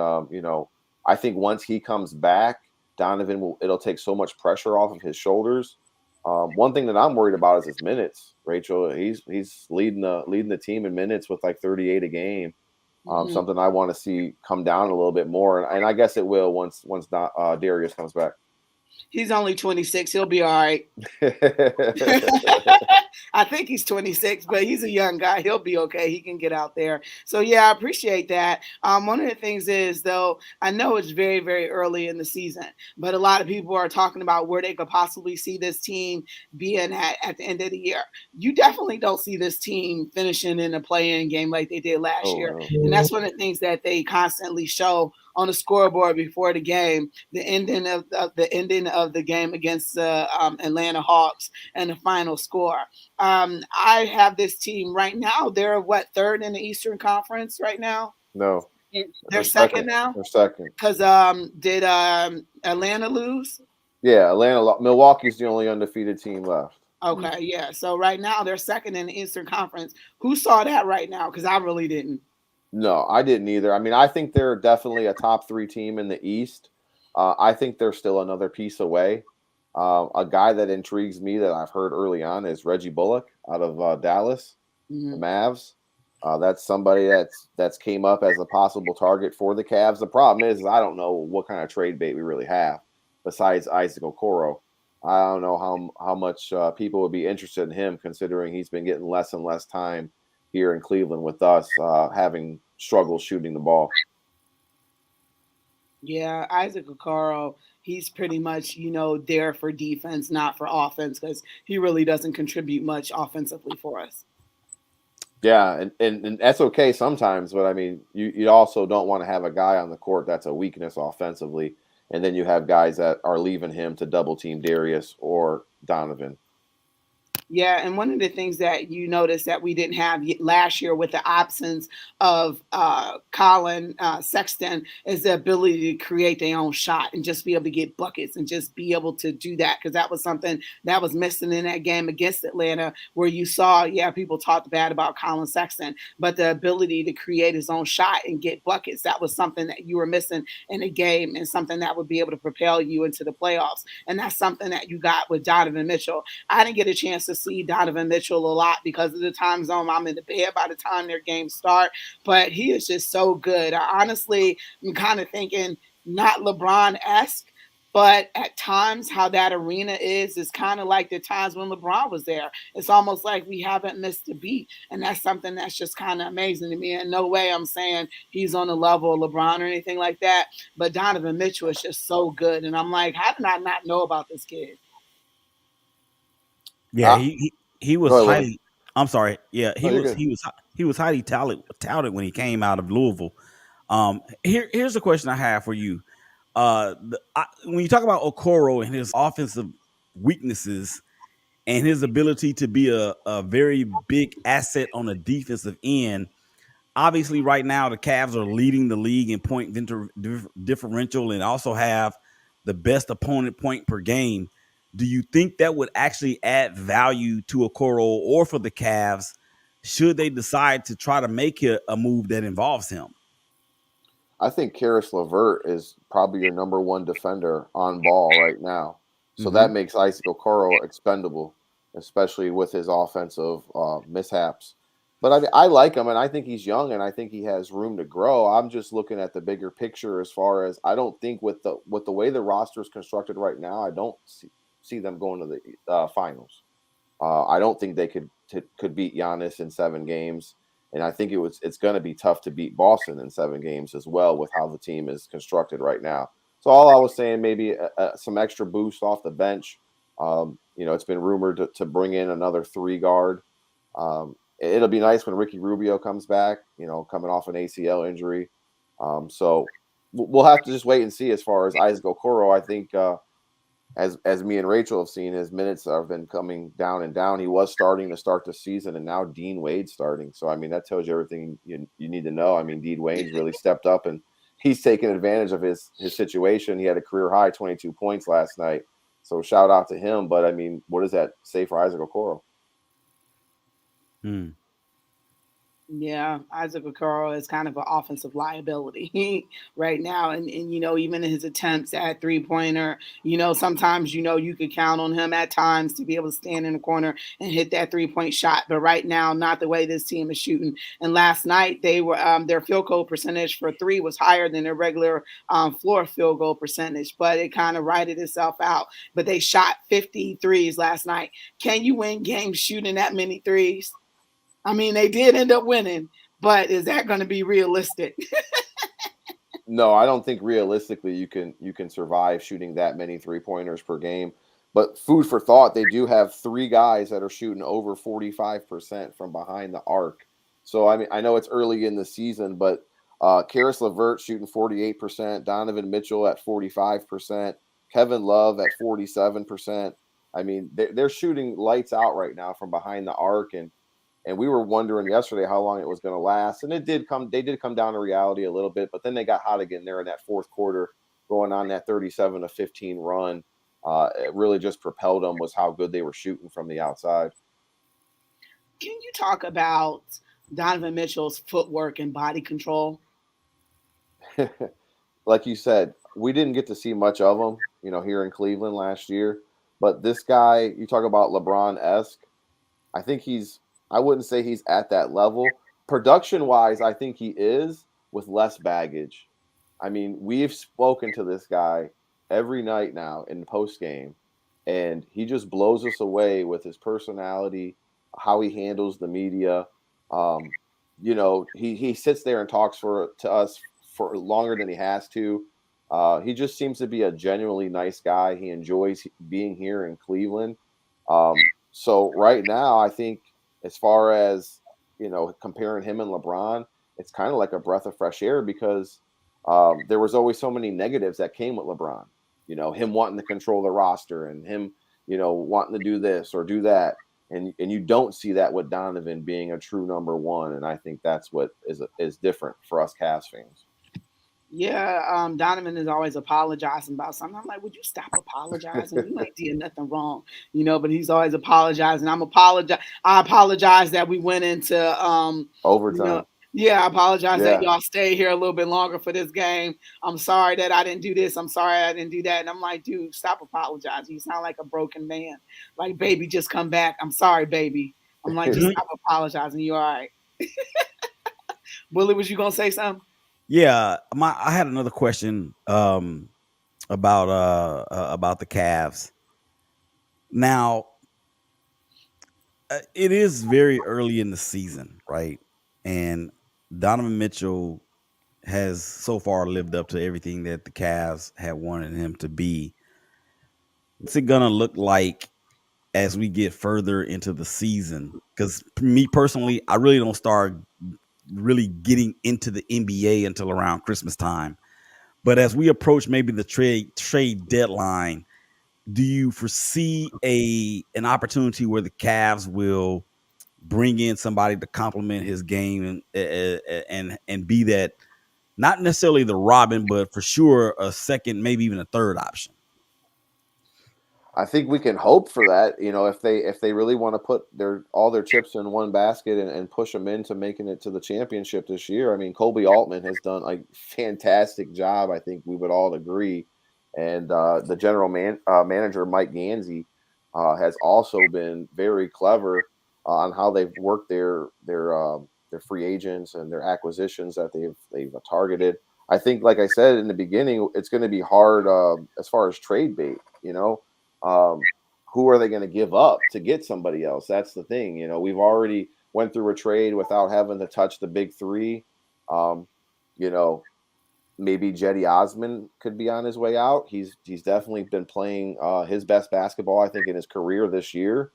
I think once he comes back, it'll take so much pressure off of his shoulders. One thing that I'm worried about is his minutes. Rachel, he's leading the team in minutes with like 38 a game. Something I want to see come down a little bit more, and I guess it will once Darius comes back. He's only 26. He'll be all right. I think he's 26, but he's a young guy. He'll be okay. He can get out there. So yeah, I appreciate that. One of the things is though, I know it's very, very early in the season, but a lot of people are talking about where they could possibly see this team being at the end of the year. You definitely don't see this team finishing in a play-in game like they did last year. No. And that's one of the things that they constantly show on the scoreboard before the game, the ending of the game against the Atlanta Hawks and the final score. I have this team right now. They're what, third in the Eastern Conference right now? No, they're second now. They're second because did Atlanta lose? Yeah, Milwaukee's the only undefeated team left. Okay, yeah. So right now they're second in the Eastern Conference. Who saw that right now? Because I really didn't. No, I didn't either. I mean, I think they're definitely a top 3 team in the East. I think they're still another piece away. A guy that intrigues me that I've heard early on is Reggie Bullock out of Dallas, the Mavs. That's somebody that's came up as a possible target for the Cavs. The problem is I don't know what kind of trade bait we really have besides Isaac Okoro. I don't know how much people would be interested in him, considering he's been getting less and less time here in Cleveland with us, having struggled shooting the ball. Yeah, Isaac Okoro, he's pretty much, there for defense, not for offense, because he really doesn't contribute much offensively for us. Yeah, and that's okay sometimes, but I mean, you also don't want to have a guy on the court that's a weakness offensively, and then you have guys that are leaving him to double team Darius or Donovan. Yeah, and one of the things that you noticed that we didn't have last year with the absence of Colin Sexton is the ability to create their own shot and just be able to get buckets and just be able to do that, because that was something that was missing in that game against Atlanta, where you saw, people talked bad about Colin Sexton, but the ability to create his own shot and get buckets, that was something that you were missing in a game and something that would be able to propel you into the playoffs. And that's something that you got with Donovan Mitchell. I didn't get a chance to see Donovan Mitchell a lot because of the time zone. I'm in the bed by the time their games start, but he is just so good. I honestly am kind of thinking not LeBron-esque, but at times how that arena is kind of like the times when LeBron was there. It's almost like we haven't missed a beat, and that's something that's just kind of amazing to me. And no way I'm saying he's on the level of LeBron or anything like that, but Donovan Mitchell is just so good, and I'm like, how did I not know about this kid? Yeah, he was highly. I'm sorry. Yeah, he was highly touted when he came out of Louisville. Here's a question I have for you. When you talk about Okoro and his offensive weaknesses and his ability to be a very big asset on the defensive end, obviously right now the Cavs are leading the league in point differential and also have the best opponent point per game. Do you think that would actually add value to Okoro or for the Cavs should they decide to try to make a move that involves him? I think Karis LeVert is probably your number one defender on ball right now. So Mm-hmm. that makes Isaac Okoro expendable, especially with his offensive mishaps. But I like him, and I think he's young, and I think he has room to grow. I'm just looking at the bigger picture as far as I don't think with the way the roster is constructed right now, I don't see them going to the finals. I don't think they could beat Giannis in 7 games, and I think it's going to be tough to beat Boston in 7 games as well with how the team is constructed right now. So all I was saying, maybe some extra boost off the bench. It's been rumored to bring in another 3 guard. It'll be nice when Ricky Rubio comes back. Coming off an ACL injury. So we'll have to just wait and see as far as Isaac Okoro. I think. As me and Rachel have seen, his minutes have been coming down and down. He was starting to start the season, and now Dean Wade's starting. So, I mean, that tells you everything you need to know. I mean, Dean Wade's really stepped up, and he's taken advantage of his situation. He had a career high 22 points last night. So, shout out to him. But, I mean, what does that say for Isaac Okoro? Yeah, Isaac Okoro is kind of an offensive liability right now. And even in his attempts at 3-pointer, sometimes, you could count on him at times to be able to stand in the corner and hit that 3-point shot. But right now, not the way this team is shooting. And last night, they were their field goal percentage for 3 was higher than their regular floor field goal percentage, but it kind of righted itself out. But they shot 50 threes last night. Can you win games shooting that many threes? I mean, they did end up winning, but is that going to be realistic? No, I don't think realistically you can survive shooting that many 3-pointers per game. But food for thought, they do have 3 guys that are shooting over 45% from behind the arc. So I mean, I know it's early in the season, but Karis LeVert shooting 48%, Donovan Mitchell at 45%, Kevin Love at 47%. I mean, they're shooting lights out right now from behind the arc, and we were wondering yesterday how long it was going to last, and they did come down to reality a little bit, but then they got hot again there in that fourth quarter, going on that 37-15 run. It really just propelled them, was how good they were shooting from the outside. Can you talk about Donovan Mitchell's footwork and body control? Like you said, we didn't get to see much of him, here in Cleveland last year, but this guy, you talk about LeBron-esque, I think I wouldn't say he's at that level. Production wise, I think he is, with less baggage. I mean, we've spoken to this guy every night now in post game, and he just blows us away with his personality, how he handles the media. Um, he sits there and talks to us for longer than he has to. He just seems to be a genuinely nice guy. He enjoys being here in Cleveland. So right now, I think as far as comparing him and LeBron, it's kind of like a breath of fresh air because there was always so many negatives that came with LeBron. Him wanting to control the roster and him, wanting to do this or do that, and you don't see that with Donovan being a true number one, and I think that's what is different for us Cavs fans. Yeah, Donovan is always apologizing about something. I'm like, would you stop apologizing? You ain't did nothing wrong, but he's always apologizing. I apologize that we went into Overtime. Yeah, I apologize that Yeah. y'all stay here a little bit longer for this game. I'm sorry that I didn't do this. I'm sorry I didn't do that. And I'm like, dude, stop apologizing. You sound like a broken man. Like, baby, just come back. I'm sorry, baby. I'm like, just stop apologizing. You all right? Willie, was you gonna say something? Yeah, I had another question about the Cavs. Now, it is very early in the season, right? And Donovan Mitchell has so far lived up to everything that the Cavs had wanted him to be. What's it gonna look like as we get further into the season? Because me personally, I really don't start really getting into the NBA until around Christmas time. But as we approach maybe the trade deadline, do you foresee an opportunity where the Cavs will bring in somebody to complement his game and be that, not necessarily the Robin, but for sure a second, maybe even a third option. I think we can hope for that. If they really want to put all their chips in one basket and push them into making it to the championship this year. I mean, Kobe Altman has done a fantastic job. I think we would all agree, and the manager Mike Gansey has also been very clever on how they've worked their free agents and their acquisitions that they've targeted. I think, like I said in the beginning, it's going to be hard as far as trade bait. Um, who are they going to give up to get somebody else? That's the thing. We've already went through a trade without having to touch the big three. Um, you know, Maybe Jetty Osman could be on his way out. He's definitely been playing his best basketball, I think, in his career this year.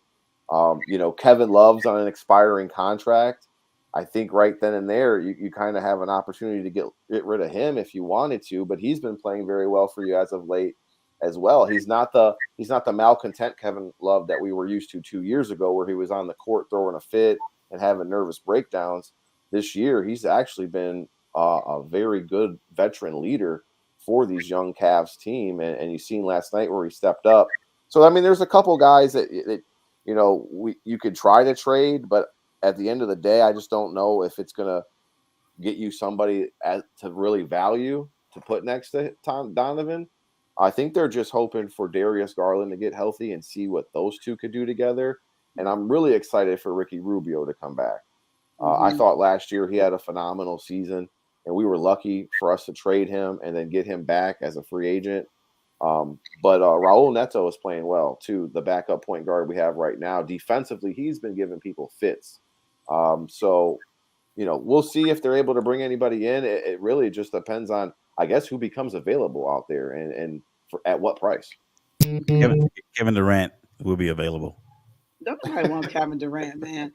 Kevin Love's on an expiring contract. I think right then and there, you kind of have an opportunity to get rid of him if you wanted to, but he's been playing very well for you as of late as well. He's not the malcontent Kevin Love that we were used to 2 years ago, where he was on the court throwing a fit and having nervous breakdowns. This year, he's actually been a very good veteran leader for these young Cavs team, and you've seen last night where he stepped up. So I mean, there's a couple guys that you could try to trade, but at the end of the day, I just don't know if it's gonna get you somebody to really value to put next to Tom Donovan. I think they're just hoping for Darius Garland to get healthy and see what those two could do together. And I'm really excited for Ricky Rubio to come back. I thought last year he had a phenomenal season, and we were lucky for us to trade him and then get him back as a free agent. But Raul Neto is playing well too, the backup point guard we have right now. Defensively, he's been giving people fits. So we'll see if they're able to bring anybody in. It really just depends on, I guess, who becomes available out there and at what price. Kevin Durant will be available. Don't nobody want Kevin Durant, man.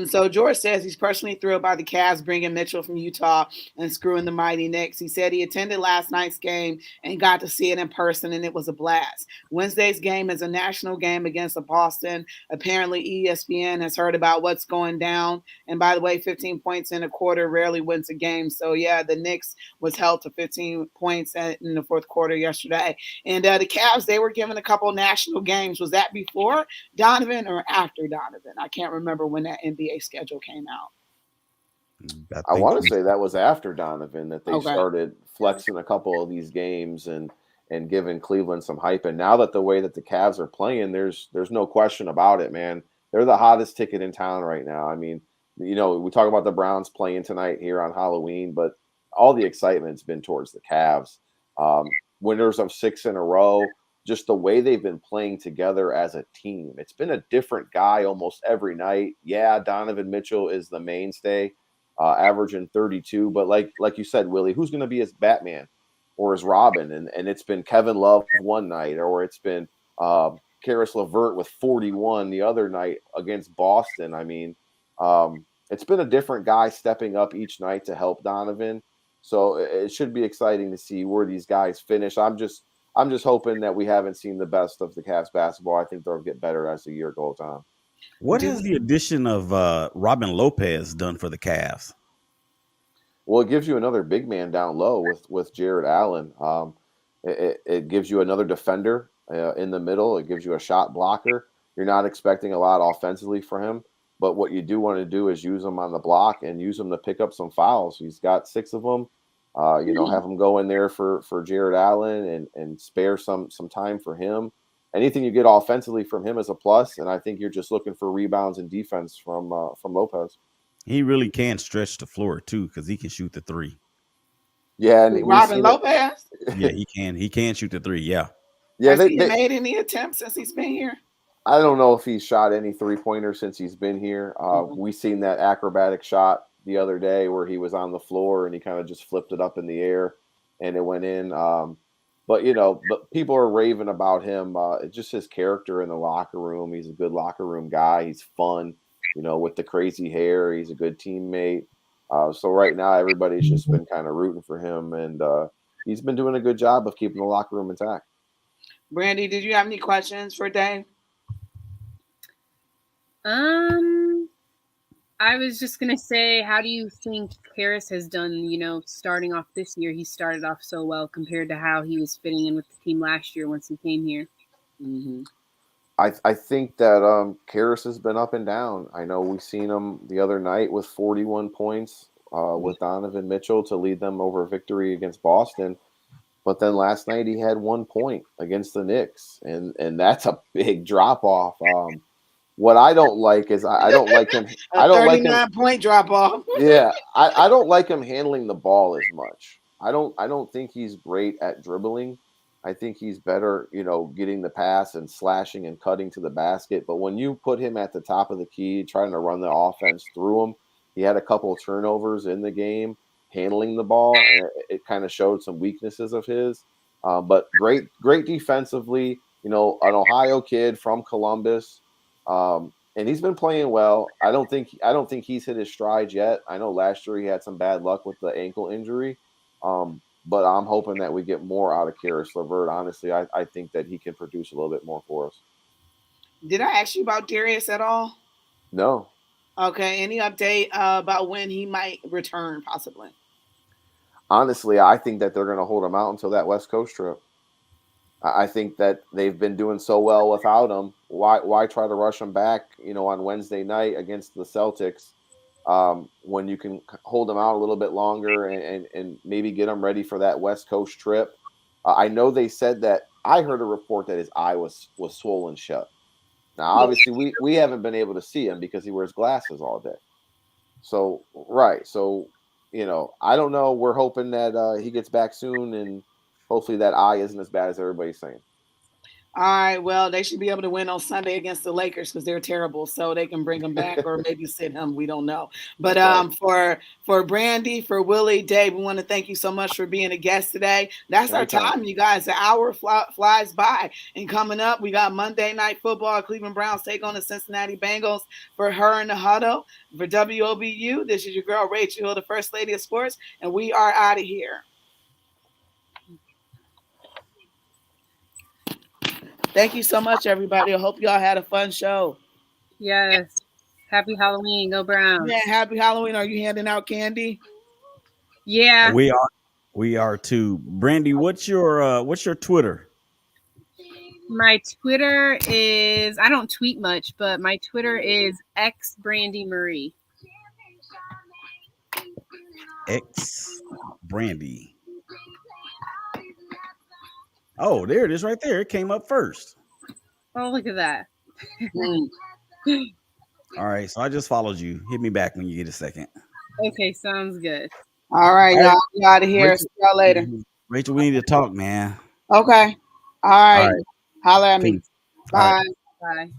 So George says he's personally thrilled by the Cavs bringing Mitchell from Utah and screwing the mighty Knicks. He said he attended last night's game and got to see it in person, and it was a blast. Wednesday's game is a national game against Boston. Apparently, ESPN has heard about what's going down. And by the way, 15 points in a quarter rarely wins a game. So yeah, the Knicks was held to 15 points in the fourth quarter yesterday. And the Cavs, they were given a couple national games. Was that before Donovan or after Donovan? I can't remember when that NBA schedule came out. I want to say that was after Donovan that they Okay. started flexing a couple of these games and giving Cleveland some hype. And now that the way that the Cavs are playing, there's no question about it, man. They're the hottest ticket in town right now. I mean, we talk about the Browns playing tonight here on Halloween, but all the excitement's been towards the Cavs. Winners of 6 in a row. Just the way they've been playing together as a team. It's been a different guy almost every night. Yeah, Donovan Mitchell is the mainstay, averaging 32. But like you said, Willie, who's going to be his Batman or his Robin? And it's been Kevin Love one night, or it's been Karis LeVert with 41 the other night against Boston. I mean, it's been a different guy stepping up each night to help Donovan. So it should be exciting to see where these guys finish. I'm just hoping that we haven't seen the best of the Cavs basketball. I think they'll get better as the year goes on. What has the addition of Robin Lopez done for the Cavs? Well, it gives you another big man down low with Jared Allen. It gives you another defender in the middle. It gives you a shot blocker. You're not expecting a lot offensively for him, but what you do want to do is use him on the block and use him to pick up some fouls. He's got 6 of them. Have him go in there for Jared Allen and spare some time for him. Anything you get offensively from him is a plus, and I think you're just looking for rebounds and defense from Lopez. He really can stretch the floor too, because he can shoot the three. Yeah, and Robin Lopez. Yeah, he can. He can shoot the three. Yeah. Yeah. Has he made any attempts since he's been here? I don't know if he's shot any 3-pointers since he's been here. We seen that acrobatic shot the other day where he was on the floor and he kind of just flipped it up in the air and it went in. But people are raving about him. It's just his character in the locker room. He's a good locker room guy. He's fun, with the crazy hair. He's a good teammate. So right now everybody's just been kind of rooting for him, and he's been doing a good job of keeping the locker room intact. Brandy, did you have any questions for Dave? I was just gonna say, how do you think Harris has done? Starting off this year, he started off so well compared to how he was fitting in with the team last year once he came here. Mm-hmm. I think that Karras has been up and down. I know we seen him the other night with 41 points with Donovan Mitchell to lead them over a victory against Boston. But then last night he had 1 point against the Knicks, and that's a big drop off. What I don't like is I don't like him. A I don't like him. 39-point drop off. Yeah, I don't like him handling the ball as much. I don't think he's great at dribbling. I think he's better, getting the pass and slashing and cutting to the basket. But when you put him at the top of the key, trying to run the offense through him, he had a couple of turnovers in the game handling the ball, and it kind of showed some weaknesses of his. But great defensively. An Ohio kid from Columbus. And he's been playing well. I don't think he's hit his stride yet. I know last year he had some bad luck with the ankle injury. But I'm hoping that we get more out of Karis LeVert. Honestly, I think that he can produce a little bit more for us. Did I ask you about Darius at all? No. Okay. Any update about when he might return, possibly? Honestly, I think that they're going to hold him out until that West Coast trip. I think that they've been doing so well without him. Why try to rush him back, on Wednesday night against the Celtics, when you can hold him out a little bit longer and maybe get him ready for that West Coast trip. I know they said that I heard a report that his eye was swollen shut. Now, obviously, we haven't been able to see him because he wears glasses all day. So, right. So, I don't know. We're hoping that he gets back soon, and hopefully that eye isn't as bad as everybody's saying. All right. Well, they should be able to win on Sunday against the Lakers because they're terrible. So they can bring him back or maybe sit him. We don't know. But for Brandy, for Willie, Dave, we want to thank you so much for being a guest today. That's Anytime. our time, you guys. The hour flies by. And coming up, we got Monday Night Football. Cleveland Browns take on the Cincinnati Bengals. For Her in the Huddle, for WOBU, this is your girl, Rachel Hill, the First Lady of Sports. And we are out of here. Thank you so much, everybody. I hope y'all had a fun show. Yes. Happy Halloween. Go Browns. Yeah, happy Halloween. Are you handing out candy? Yeah. We are too. Brandy, what's your Twitter? My Twitter is, I don't tweet much, but my Twitter is X Brandy Marie. X Brandy. Oh, there it is right there. It came up first. Oh, look at that. All right, so I just followed you. Hit me back when you get a second. Okay, sounds good. All right, y'all. We out of here. See y'all later. Rachel, we need to talk, man. Okay. All right. Holler at me. Peace. Bye. All right. Bye.